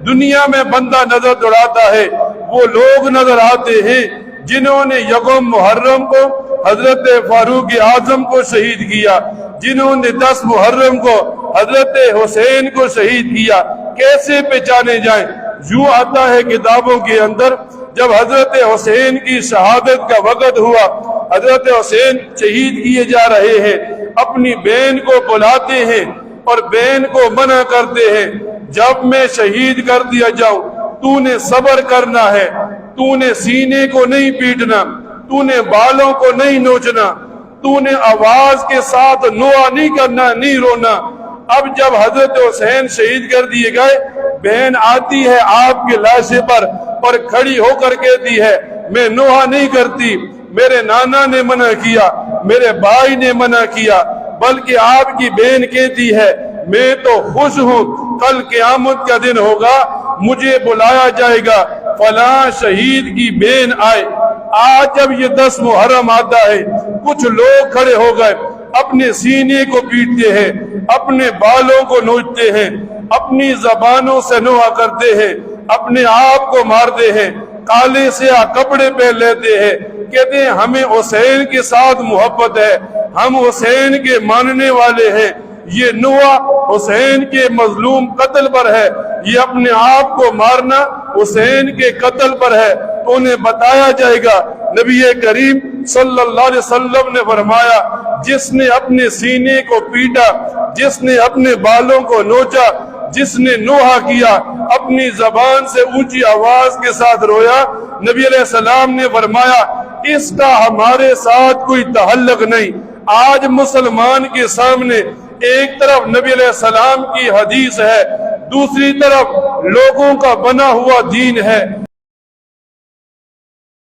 دنیا میں بندہ نظر دوڑاتا ہے وہ لوگ نظر آتے ہیں جنہوں نے یکم محرم کو حضرت فاروق اعظم کو شہید کیا، جنہوں نے 10 محرم کو حضرت حسین کو شہید کیا۔ کیسے پہچانے جائیں؟ یوں آتا ہے کتابوں کے اندر، جب حضرت حسین کی شہادت کا وقت ہوا، حضرت حسین شہید کیے جا رہے ہیں، اپنی بہن کو بلاتے ہیں اور بہن کو منع کرتے ہیں، جب میں شہید کر دیا جاؤں تو نے صبر کرنا ہے، تو نے سینے کو نہیں پیٹنا، تو نے بالوں کو نہیں نوچنا، تو نے آواز کے ساتھ نوحہ نہیں کرنا، نہیں رونا۔ اب جب حضرت حسین شہید کر دیے گئے، بہن آتی ہے آپ کے لاشے پر اور کھڑی ہو کر کہتی ہے میں نوحہ نہیں کرتی، میرے نانا نے منع کیا، میرے بھائی نے منع کیا، بلکہ آپ کی بہن کہتی ہے میں تو خوش ہوں، کل قیامت کا دن ہوگا، مجھے بلایا جائے گا، فلاں شہید کی بہن آئے۔ آج جب یہ 10 محرم آتا ہے، کچھ لوگ کھڑے ہو گئے، اپنے سینے کو پیٹتے ہیں، اپنے بالوں کو نوچتے ہیں، اپنی زبانوں سے نوحہ کرتے ہیں، اپنے آپ کو مارتے ہیں، کالے سیاہ کپڑے پہن لیتے ہیں، کہتے ہیں ہمیں حسین کے ساتھ محبت ہے، ہم حسین کے ماننے والے ہیں۔ یہ نوحہ حسین کے مظلوم قتل پر ہے، یہ اپنے آپ کو مارنا حسین کے قتل پر ہے۔ تو انہیں بتایا جائے گا، نبی کریم صلی اللہ علیہ وسلم نے فرمایا جس نے اپنے سینے کو پیٹا، جس نے اپنے بالوں کو نوچا، جس نے نوحہ کیا، اپنی زبان سے اونچی آواز کے ساتھ رویا، نبی علیہ السلام نے فرمایا اس کا ہمارے ساتھ کوئی تعلق نہیں۔ آج مسلمان کے سامنے ایک طرف نبی علیہ السلام کی حدیث ہے، دوسری طرف لوگوں کا بنا ہوا دین ہے۔